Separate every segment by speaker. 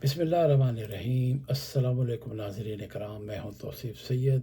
Speaker 1: بسم اللہ الرحمن الرحیم۔ السلام علیکم ناظرین کرام، میں ہوں توصیف سید۔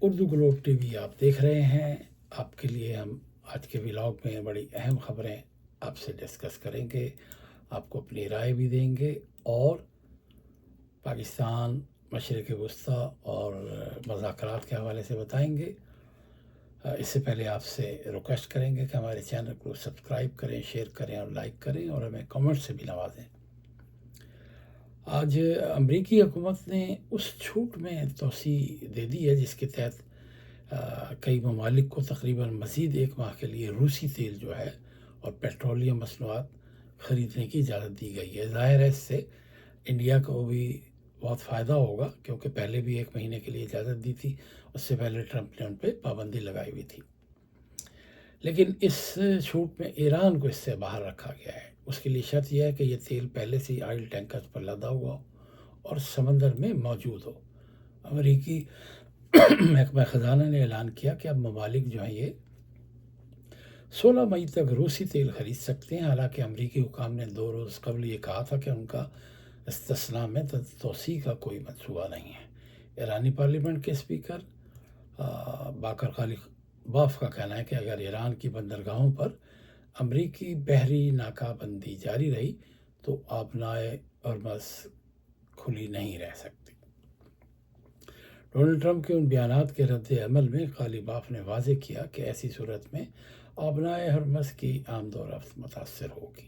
Speaker 1: اردو گلوب ٹی وی آپ دیکھ رہے ہیں۔ آپ کے لیے ہم آج کے ولاگ میں بڑی اہم خبریں آپ سے ڈسکس کریں گے، آپ کو اپنی رائے بھی دیں گے اور پاکستان، مشرق وسطیٰ اور مذاکرات کے حوالے سے بتائیں گے۔ اس سے پہلے آپ سے ریکویسٹ کریں گے کہ ہمارے چینل کو سبسکرائب کریں، شیئر کریں اور لائک کریں اور ہمیں کمنٹ سے بھی نوازیں۔ آج امریکی حکومت نے اس چھوٹ میں توسیع دے دی ہے جس کے تحت کئی ممالک کو تقریباً مزید 1 ماہ کے لیے روسی تیل جو ہے اور پیٹرولیم مصنوعات خریدنے کی اجازت دی گئی ہے۔ ظاہر ہے اس سے انڈیا کو بھی بہت فائدہ ہوگا، کیونکہ پہلے بھی 1 مہینے کے لیے اجازت دی تھی، اس سے پہلے ٹرمپ نے ان پہ پابندی لگائی ہوئی تھی۔ لیکن اس چھوٹ میں ایران کو اس سے باہر رکھا گیا ہے۔ اس کے لیے شرط یہ ہے کہ یہ تیل پہلے سے ہی آئل ٹینکرز پر لدا ہوا ہو اور سمندر میں موجود ہو۔ امریکی محکمہ خزانہ نے اعلان کیا کہ اب ممالک جو ہیں یہ 16 مئی تک روسی تیل خرید سکتے ہیں، حالانکہ امریکی حکام نے 2 روز قبل یہ کہا تھا کہ ان کا استثناء میں توسیع کا کوئی منصوبہ نہیں ہے۔ ایرانی پارلیمنٹ کے اسپیکر باقر غالیباف کا کہنا ہے کہ اگر ایران کی بندرگاہوں پر امریکی بحری ناکہ بندی جاری رہی تو آبنائے ہرمز کھلی نہیں رہ سکتی۔ ڈونلڈ ٹرمپ کے ان بیانات کے رد عمل میں غالیباف نے واضح کیا کہ ایسی صورت میں آبنائے ہرمز کی آمد و رفت متاثر ہوگی۔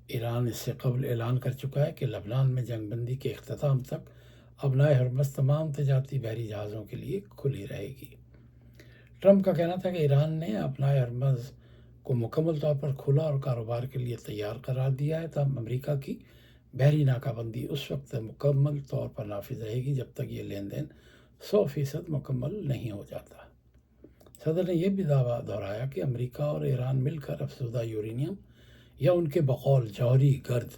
Speaker 1: ایران اس سے قبل اعلان کر چکا ہے کہ لبنان میں جنگ بندی کے اختتام تک آبنائے ہرمز تمام تجارتی بحری جہازوں کے لیے کھلی رہے گی۔ ٹرمپ کا کہنا تھا کہ ایران نے آبنائے ہرمز کو مکمل طور پر کھلا اور کاروبار کے لیے تیار قرار دیا ہے، تاہم امریکہ کی بحری ناکہ بندی اس وقت مکمل طور پر نافذ رہے گی جب تک یہ لین دین 100% مکمل نہیں ہو جاتا۔ صدر نے یہ بھی دعویٰ دہرایا کہ امریکہ اور ایران مل کر افزودہ یورینیم یا ان کے بقول جوہری گرد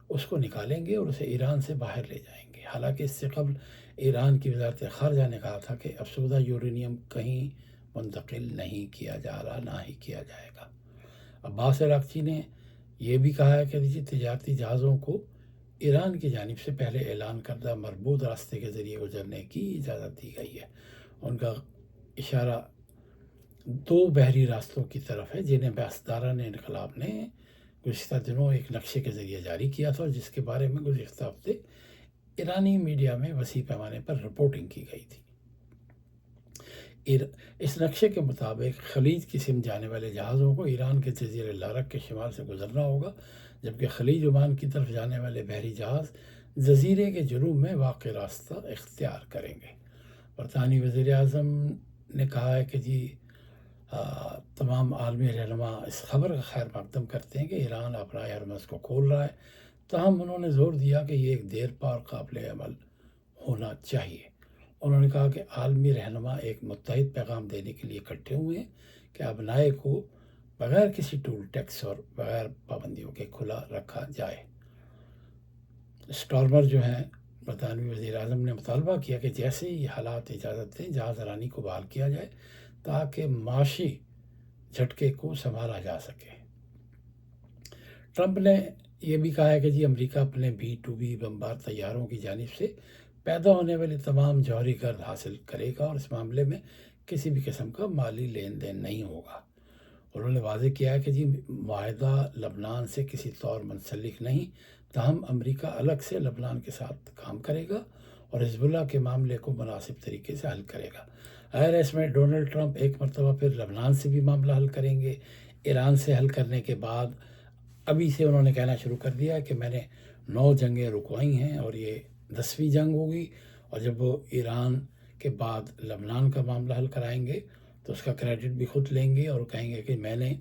Speaker 1: اس کو نکالیں گے اور اسے ایران سے باہر لے جائیں گے۔ حالانکہ اس سے قبل ایران کی وزارت خارجہ نے کہا تھا کہ افزودہ یورینیم کہیں منتقل نہیں کیا جا رہا، نہ ہی کیا جائے گا۔ عباس عراقچی نے یہ بھی کہا ہے کہ تجارتی جہازوں کو ایران کی جانب سے پہلے اعلان کردہ مربوط راستے کے ذریعے گزرنے کی اجازت دی گئی ہے۔ ان کا اشارہ 2 بحری راستوں کی طرف ہے جنہیں پاسداران انقلاب نے گزشتہ دنوں ایک نقشے کے ذریعے جاری کیا تھا اور جس کے بارے میں گزشتہ ہفتے ایرانی میڈیا میں وسیع پیمانے پر رپورٹنگ کی گئی تھی۔ اس نقشے کے مطابق خلیج کی سمت جانے والے جہازوں کو ایران کے جزیرہ لارک کے شمال سے گزرنا ہوگا، جبکہ خلیج عمان کی طرف جانے والے بحری جہاز جزیرے کے جنوب میں واقع راستہ اختیار کریں گے۔ برطانوی وزیر اعظم نے کہا ہے کہ تمام عالمی رہنما اس خبر کا خیر مقدم کرتے ہیں کہ ایران آبنائے ہرمز کو کھول رہا ہے، تاہم انہوں نے زور دیا کہ یہ ایک دیر پا اور قابل عمل ہونا چاہیے۔ انہوں نے کہا کہ عالمی رہنما ایک متحد پیغام دینے کے لیے اکٹھے ہوئے ہیں کہ آبنائے کو بغیر کسی ٹول ٹیکس اور بغیر پابندیوں کے کھلا رکھا جائے۔ اسٹارمر جو ہیں برطانوی وزیر اعظم نے مطالبہ کیا کہ جیسے ہی حالات اجازت دیں جہاز رانی کو بحال کیا جائے تاکہ معاشی جھٹکے کو سنبھالا جا سکے۔ ٹرمپ نے یہ بھی کہا ہے کہ امریکہ اپنے B-2B بمبار طیاروں کی جانب سے پیدا ہونے والی تمام جوہری گرد حاصل کرے گا اور اس معاملے میں کسی بھی قسم کا مالی لین دین نہیں ہوگا۔ انہوں نے واضح کیا ہے کہ معاہدہ لبنان سے کسی طور منسلک نہیں، تاہم امریکہ الگ سے لبنان کے ساتھ کام کرے گا اور حزب اللہ کے معاملے کو مناسب طریقے سے حل کرے گا۔ اس میں ڈونلڈ ٹرمپ ایک مرتبہ پھر لبنان سے بھی معاملہ حل کریں گے۔ ایران سے حل کرنے کے بعد ابھی سے انہوں نے کہنا شروع کر دیا ہے کہ میں نے 9 جنگیں رکوائی ہیں اور یہ 10ویں جنگ ہوگی، اور جب وہ ایران کے بعد لبنان کا معاملہ حل کرائیں گے تو اس کا کریڈٹ بھی خود لیں گے اور کہیں گے کہ میں نے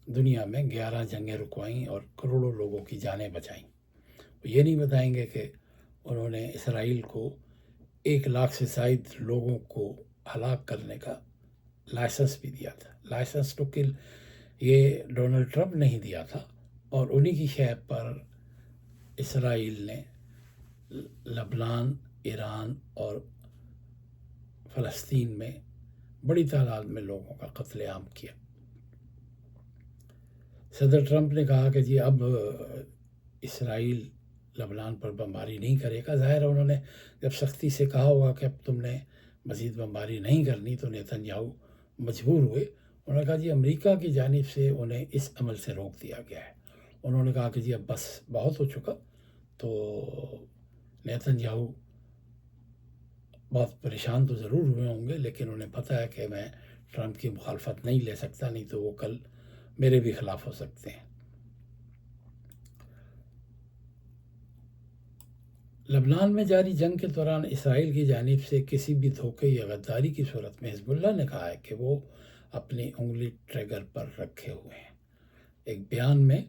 Speaker 1: دنیا میں 11 جنگیں رکوائیں اور کروڑوں لوگوں کی جانیں بچائیں۔ وہ یہ نہیں بتائیں گے کہ انہوں نے اسرائیل کو 1 لاکھ سے زائد لوگوں کو ہلاک کرنے کا لائسنس بھی دیا تھا۔ لائسنس ٹو کل یہ ڈونلڈ ٹرمپ نہیں دیا تھا، اور انہی کی شہر پر اسرائیل نے لبنان، ایران اور فلسطین میں بڑی تعداد میں لوگوں کا قتل عام کیا۔ صدر ٹرمپ نے کہا کہ اب اسرائیل لبنان پر بمباری نہیں کرے گا. ظاہر ہے انہوں نے جب سختی سے کہا ہوگا کہ اب تم نے مزید بمباری نہیں کرنی تو نیتن یاہو مجبور ہوئے. انہوں نے کہا جی امریکہ کی جانب سے انہیں اس عمل سے روک دیا گیا ہے. انہوں نے کہا کہ جی اب بس بہت ہو چکا. تو نیتن یاہو بہت پریشان تو ضرور ہوئے ہوں گے، لیکن انہیں پتہ ہے کہ میں ٹرمپ کی مخالفت نہیں لے سکتا، نہیں تو وہ کل میرے بھی خلاف ہو سکتے ہیں. لبنان میں جاری جنگ کے دوران اسرائیل کی جانب سے کسی بھی دھوکے یا غداری کی صورت میں حزب اللہ نے کہا ہے کہ وہ اپنی انگلی ٹریگر پر رکھے ہوئے ہیں. ایک بیان میں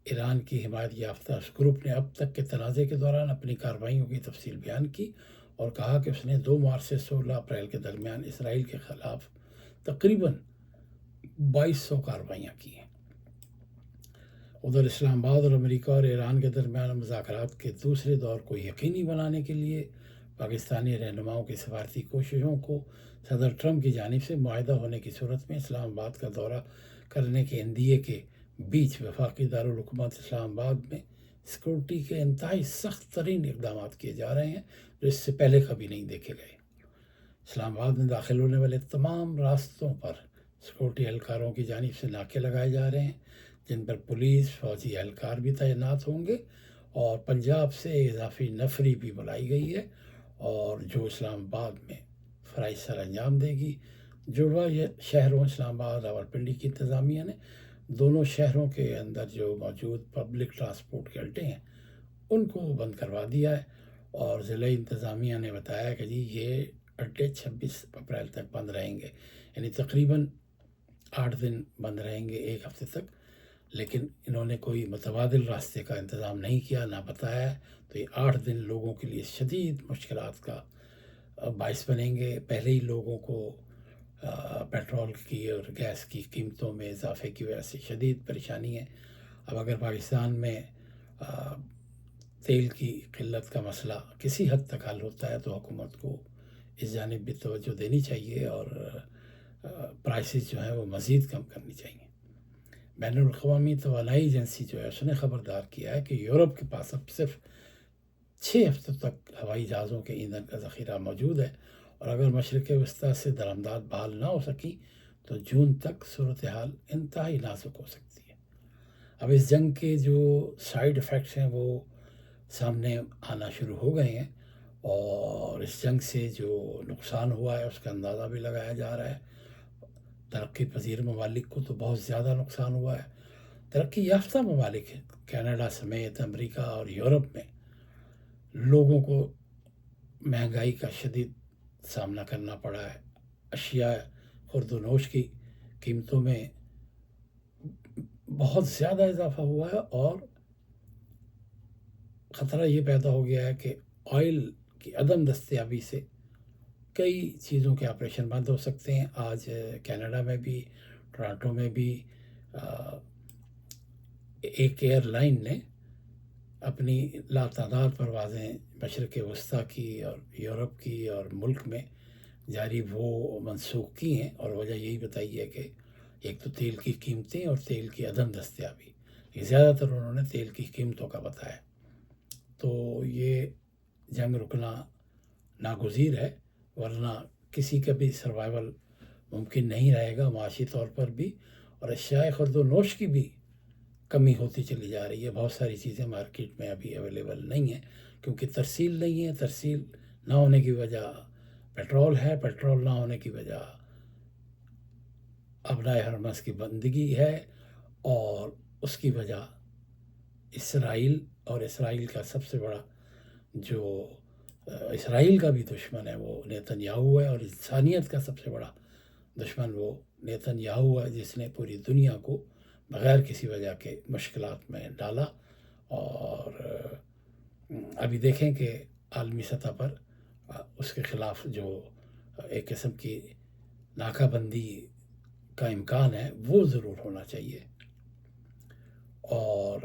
Speaker 1: ایران کی حمایت یافتہ اس گروپ نے اب تک کے تنازع کے دوران اپنی کارروائیوں کی تفصیل بیان کی اور کہا کہ اس نے 2 مارچ سے 16 اپریل کے درمیان اسرائیل کے خلاف تقریباً 2200 کارروائیاں کی ہیں. ادھر اسلام آباد اور امریکہ اور ایران کے درمیان مذاکرات کے دوسرے دور کو یقینی بنانے کے لیے پاکستانی رہنماؤں کی سفارتی کوششوں کو صدر ٹرمپ کی جانب سے معاہدہ ہونے کی صورت میں اسلام آباد کا دورہ کرنے کے اندیے کے بیچ وفاقی دارالحکومت اسلام آباد میں سیکورٹی کے انتہائی سخت ترین اقدامات کیے جا رہے ہیں جو اس سے پہلے کبھی نہیں دیکھے گئے. اسلام آباد میں داخل ہونے والے تمام راستوں پر سیکورٹی اہلکاروں کی جانب سے ناکے لگائے جا رہے ہیں جن پر پولیس فوجی اہلکار بھی تعینات ہوں گے اور پنجاب سے اضافی نفری بھی بلائی گئی ہے اور جو اسلام آباد میں فرائض سر انجام دے گی. جڑواں شہروں اسلام آباد راولپنڈی کی انتظامیہ نے دونوں شہروں کے اندر جو موجود پبلک ٹرانسپورٹ کے اڈے ہیں ان کو بند کروا دیا ہے اور ضلعی انتظامیہ نے بتایا کہ جی یہ اڈے 26 اپریل تک بند رہیں گے، یعنی تقریباً 8 دن بند رہیں گے، 1 ہفتے تک. لیکن انہوں نے کوئی متبادل راستے کا انتظام نہیں کیا، نہ بتایا. تو یہ 8 دن لوگوں کے لیے شدید مشکلات کا باعث بنیں گے. پہلے ہی لوگوں کو پیٹرول کی اور گیس کی قیمتوں میں اضافے کی وجہ سے شدید پریشانی ہے. اب اگر پاکستان میں تیل کی قلت کا مسئلہ کسی حد تک حل ہوتا ہے تو حکومت کو اس جانب بھی توجہ دینی چاہیے اور پرائسز جو ہیں وہ مزید کم کرنی چاہیے. بین الاقوامی توانائی ایجنسی جو ہے اس نے خبردار کیا ہے کہ یورپ کے پاس اب صرف 6 ہفتوں تک ہوائی جہازوں کے ایندھن کا ذخیرہ موجود ہے اور اگر مشرق وسطیٰ سے درآمدات بحال نہ ہو سکی تو جون تک صورتحال انتہائی نازک ہو سکتی ہے. اب اس جنگ کے جو سائیڈ ایفیکٹس ہیں وہ سامنے آنا شروع ہو گئے ہیں اور اس جنگ سے جو نقصان ہوا ہے اس کا اندازہ بھی لگایا جا رہا ہے. ترقی پذیر ممالک کو تو بہت زیادہ نقصان ہوا ہے. ترقی یافتہ ممالک کینیڈا سمیت امریکہ اور یورپ میں لوگوں کو مہنگائی کا شدید سامنا کرنا پڑا ہے. اشیاء خرد و نوش کی قیمتوں میں بہت زیادہ اضافہ ہوا ہے اور خطرہ یہ پیدا ہو گیا ہے کہ آئل کی عدم دستیابی سے کئی چیزوں کے آپریشن بند ہو سکتے ہیں. آج کینیڈا میں بھی ٹورانٹو میں بھی ایک ایئر لائن نے اپنی لاتعداد پروازیں مشرق وسطیٰ کی اور یورپ کی اور ملک میں جاری وہ منسوخ کی ہیں اور وجہ یہی بتائی ہے کہ ایک تو تیل کی قیمتیں اور تیل کی عدم دستیابی، زیادہ تر انہوں نے تیل کی قیمتوں کا بتایا. تو یہ جنگ رکنا ناگزیر ہے ورنہ کسی کا بھی سروائیول ممکن نہیں رہے گا معاشی طور پر بھی. اور اشیاء خرد و نوش کی بھی کمی ہوتی چلی جا رہی ہے. بہت ساری چیزیں مارکیٹ میں ابھی اویلیبل نہیں ہیں کیونکہ ترسیل نہیں ہے. ترسیل نہ ہونے کی وجہ پیٹرول ہے، پیٹرول نہ ہونے کی وجہ ابنائے حرمز کی بندگی ہے اور اس کی وجہ اسرائیل اور اسرائیل کا سب سے بڑا جو اسرائیل کا بھی دشمن ہے وہ نیتن یاہو ہے اور انسانیت کا سب سے بڑا دشمن وہ نیتن یاہو ہے جس نے پوری دنیا کو بغیر کسی وجہ کے مشکلات میں ڈالا. اور ابھی دیکھیں کہ عالمی سطح پر اس کے خلاف جو ایک قسم کی ناکہ بندی کا امکان ہے وہ ضرور ہونا چاہیے. اور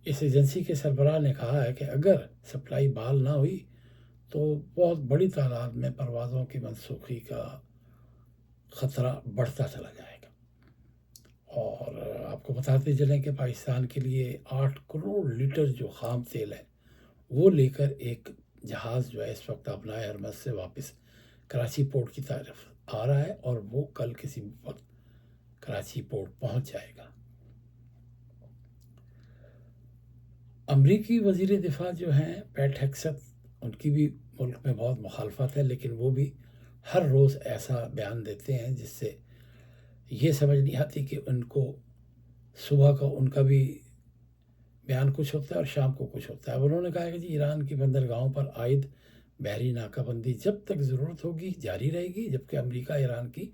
Speaker 1: اس ایجنسی کے سربراہ نے کہا ہے کہ اگر سپلائی بحال نہ ہوئی تو بہت بڑی تعداد میں پروازوں کی منسوخی کا خطرہ بڑھتا چلا جائے گا. اور آپ آپ کو بتاتے چلیں کہ پاکستان کے لیے 8 کروڑ لیٹر جو خام تیل ہے وہ لے کر ایک جہاز جو ہے اس وقت ابنائے ہرمز سے واپس کراچی پورٹ کی طرف آ رہا ہے، اور وہ کل کسی وقت کراچی پورٹ پہنچ جائے گا۔ امریکی وزیر دفاع جو ہیں پیٹ ہیگسیت، ان کی بھی ملک میں بہت مخالفت ہے، لیکن وہ بھی ہر روز ایسا بیان دیتے ہیں جس سے یہ سمجھ نہیں آتی کہ ان کو صبح کا ان کا بھی بیان کچھ ہوتا ہے اور شام کو کچھ ہوتا ہے۔ اب انہوں نے کہا کہ جی ایران کی بندرگاہوں پر عائد بحری ناکہ بندی جب تک ضرورت ہوگی جاری رہے گی، جبکہ امریکہ ایران کی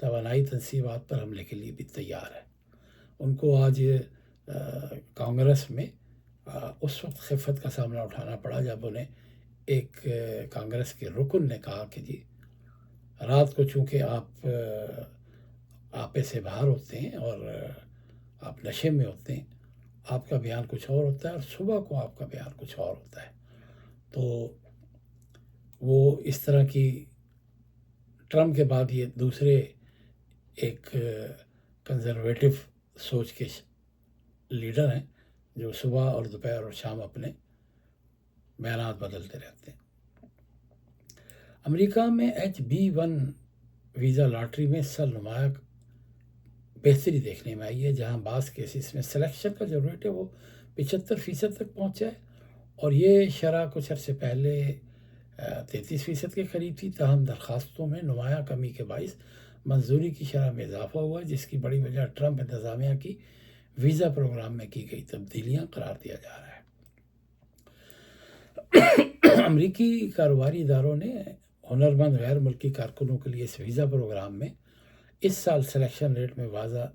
Speaker 1: توانائی تنصیبات پر حملے کے لیے بھی تیار ہے۔ ان کو آج کانگریس میں اس وقت خفت کا سامنا اٹھانا پڑا جب انہیں ایک کانگریس کے رکن نے کہا کہ جی رات کو چونکہ آپ آپے سے باہر ہوتے ہیں اور آپ نشے میں ہوتے ہیں، آپ کا بیان کچھ اور ہوتا ہے، اور صبح کو آپ کا بیان کچھ اور ہوتا ہے۔ تو وہ اس طرح کی ٹرمپ کے بعد یہ دوسرے ایک کنزرویٹو سوچ کے لیڈر ہیں جو صبح اور دوپہر اور شام اپنے بیانات بدلتے رہتے ہیں۔ امریکہ میں H-1B ویزا لاٹری میں سال نمایاں بہتری دیکھنے میں آئی ہے، جہاں بعض کیسز میں سلیکشن کا جو ریٹ ہے وہ 75% تک پہنچا ہے، اور یہ شرح کچھ عرصے پہلے 33% کے قریب تھی۔ تاہم درخواستوں میں نمایاں کمی کے باعث منظوری کی شرح میں اضافہ ہوا ہے، جس کی بڑی وجہ ٹرمپ انتظامیہ کی ویزا پروگرام میں کی گئی تبدیلیاں قرار دیا جا رہا ہے۔ امریکی کاروباری اداروں نے ہنرمند غیر ملکی کارکنوں کے لیے اس ویزا پروگرام میں اس سال سلیکشن ریٹ میں واضح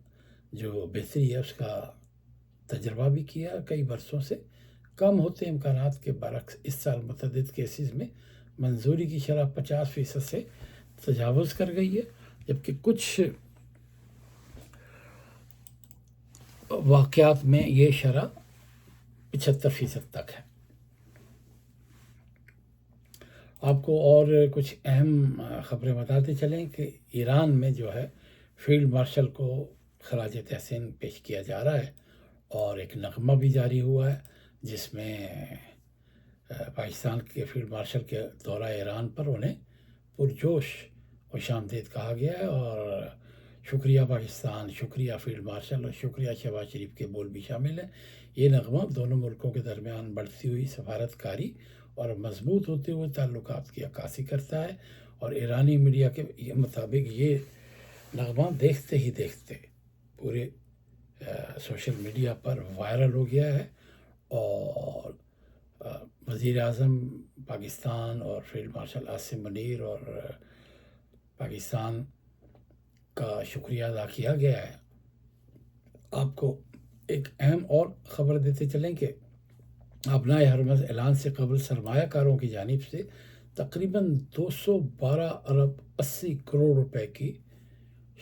Speaker 1: جو بہتری ہے اس کا تجربہ بھی کیا۔ کئی برسوں سے کم ہوتے امکانات کے برعکس اس سال متعدد کیسز میں منظوری کی شرح 50% سے تجاوز کر گئی ہے، جبکہ کچھ واقعات میں یہ شرح 75% تک ہے۔ آپ کو اور کچھ اہم خبریں بتاتے چلیں کہ ایران میں جو ہے فیلڈ مارشل کو خراج تحسین پیش کیا جا رہا ہے، اور ایک نغمہ بھی جاری ہوا ہے جس میں پاکستان کے فیلڈ مارشل کے دورہ ایران پر انہیں پرجوش خوش آمدید کہا گیا ہے، اور شکریہ پاکستان، شکریہ فیلڈ مارشل، اور شکریہ شہباز شریف کے بول بھی شامل ہیں۔ یہ نغمہ دونوں ملکوں کے درمیان بڑھتی ہوئی سفارتکاری اور مضبوط ہوتے ہوئے تعلقات کی عکاسی کرتا ہے، اور ایرانی میڈیا کے مطابق یہ نغمہ دیکھتے ہی دیکھتے پورے سوشل میڈیا پر وائرل ہو گیا ہے، اور وزیر اعظم پاکستان اور فیلڈ مارشل عاصم منیر اور پاکستان کا شکریہ ادا کیا گیا ہے۔ آپ کو ایک اہم اور خبر دیتے چلیں کہ ابنائے ہرمز اعلان سے قبل سرمایہ کاروں کی جانب سے تقریباً 212 ارب 80 کروڑ روپے کی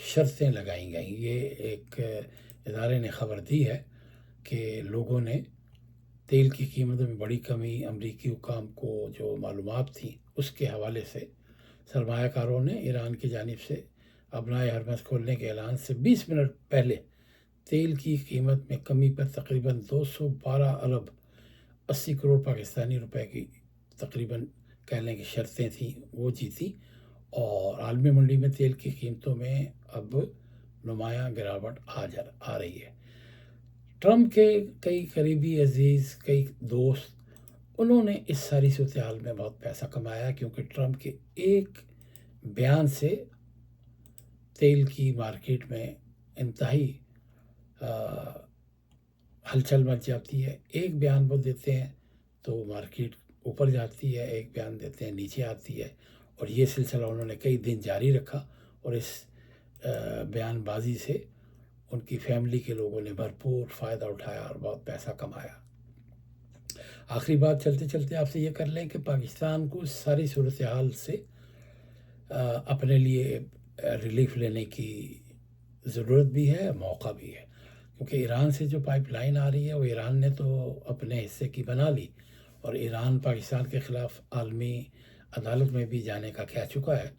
Speaker 1: شرطیں لگائی گئیں۔ یہ ایک ادارے نے خبر دی ہے کہ لوگوں نے تیل کی قیمتوں میں بڑی کمی، امریکی حکام کو جو معلومات تھیں اس کے حوالے سے سرمایہ کاروں نے ایران کی جانب سے ابنائے ہرمز کھولنے کے اعلان سے 20 منٹ پہلے تیل کی قیمت میں کمی پر تقریباً 212 ارب 80 کروڑ پاکستانی روپے کی تقریباً کہہ لیں کہ شرطیں تھیں وہ جیتی، اور عالمی منڈی میں تیل کی قیمتوں میں اب نمایاں گراوٹ آ رہی ہے۔ ٹرمپ کے کئی قریبی عزیز، کئی دوست، انہوں نے اس ساری صورتحال میں بہت پیسہ کمایا، کیونکہ ٹرمپ کے ایک بیان سے تیل کی مارکیٹ میں انتہائی ہلچل مچ جاتی ہے۔ ایک بیان وہ دیتے ہیں تو مارکیٹ اوپر جاتی ہے، ایک بیان دیتے ہیں نیچے آتی ہے، اور یہ سلسلہ انہوں نے کئی دن جاری رکھا، اور اس بیان بازی سے ان کی فیملی کے لوگوں نے بھرپور فائدہ اٹھایا اور بہت پیسہ کمایا۔ آخری بات چلتے چلتے آپ سے یہ کر لیں کہ پاکستان کو اس ساری صورتحال سے اپنے لیے ریلیف لینے کی ضرورت بھی ہے، موقع بھی ہے، کیونکہ ایران سے جو پائپ لائن آ رہی ہے وہ ایران نے تو اپنے حصے کی بنا لی، اور ایران پاکستان کے خلاف عالمی عدالت میں بھی جانے کا کہہ چکا ہے،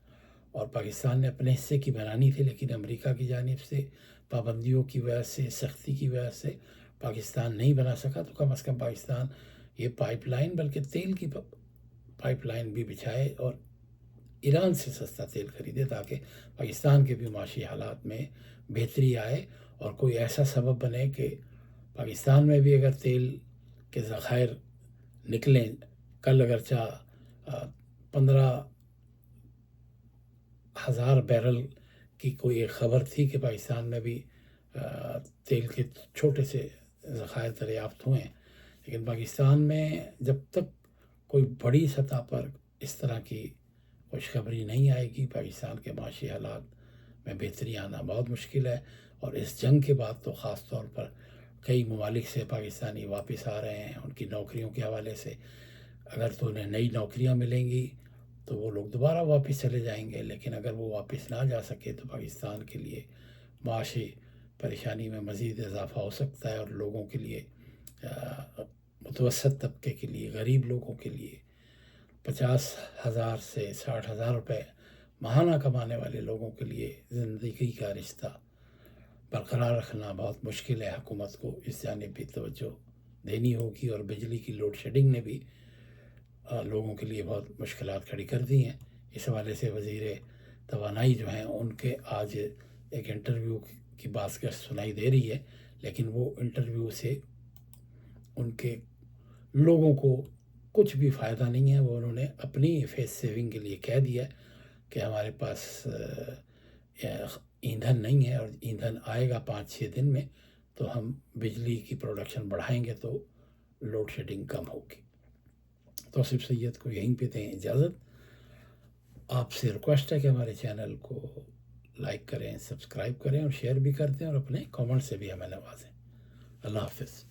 Speaker 1: اور پاکستان نے اپنے حصے کی بنانی تھی، لیکن امریکہ کی جانب سے پابندیوں کی وجہ سے، سختی کی وجہ سے پاکستان نہیں بنا سکا، تو کم از کم پاکستان یہ پائپ لائن، بلکہ تیل کی پائپ لائن بھی بچھائے اور ایران سے سستا تیل خریدے، تاکہ پاکستان کے بھی معاشی حالات میں بہتری آئے اور کوئی ایسا سبب بنے کہ پاکستان میں بھی اگر تیل کے ذخائر نکلیں، کل اگرچہ 15,000 بیرل کی کوئی ایک خبر تھی کہ پاکستان میں بھی تیل کے چھوٹے سے ذخائر دریافت ہوئے ہیں، لیکن پاکستان میں جب تک کوئی بڑی سطح پر اس طرح کی خوشخبری نہیں آئے گی، پاکستان کے معاشی حالات میں بہتری آنا بہت مشکل ہے۔ اور اس جنگ کے بعد تو خاص طور پر کئی ممالک سے پاکستانی واپس آ رہے ہیں ان کی نوکریوں کے حوالے سے۔ اگر تو انہیں نئی نوکریاں ملیں گی تو وہ لوگ دوبارہ واپس چلے جائیں گے، لیکن اگر وہ واپس نہ جا سکے تو پاکستان کے لیے معاشی پریشانی میں مزید اضافہ ہو سکتا ہے، اور لوگوں کے لیے، متوسط طبقے کے لیے، غریب لوگوں کے لیے 50,000 سے 60,000 روپے ماہانہ کمانے والے لوگوں کے لیے زندگی کا رشتہ برقرار رکھنا بہت مشکل ہے۔ حکومت کو اس جانب بھی توجہ دینی ہوگی، اور بجلی کی لوڈ شیڈنگ نے بھی لوگوں کے لیے بہت مشکلات کھڑی کر دی ہیں۔ اس حوالے سے وزیر توانائی جو ہیں ان کے آج ایک انٹرویو کی بات سنائی دے رہی ہے، لیکن وہ انٹرویو سے ان کے لوگوں کو کچھ بھی فائدہ نہیں ہے۔ وہ انہوں نے اپنی فیس سیونگ کے لیے کہہ دیا کہ ہمارے پاس ایندھن نہیں ہے، اور ایندھن آئے گا 5-6 دن میں، تو ہم بجلی کی پروڈکشن بڑھائیں گے تو لوڈ شیڈنگ کم ہوگی۔ توصیف سید کو یہیں پہ دیں اجازت۔ آپ سے ریکویسٹ ہے کہ ہمارے چینل کو لائک کریں، سبسکرائب کریں اور شیئر بھی کر دیں، اور اپنے کامنٹ سے بھی ہمیں نوازیں۔ اللہ حافظ۔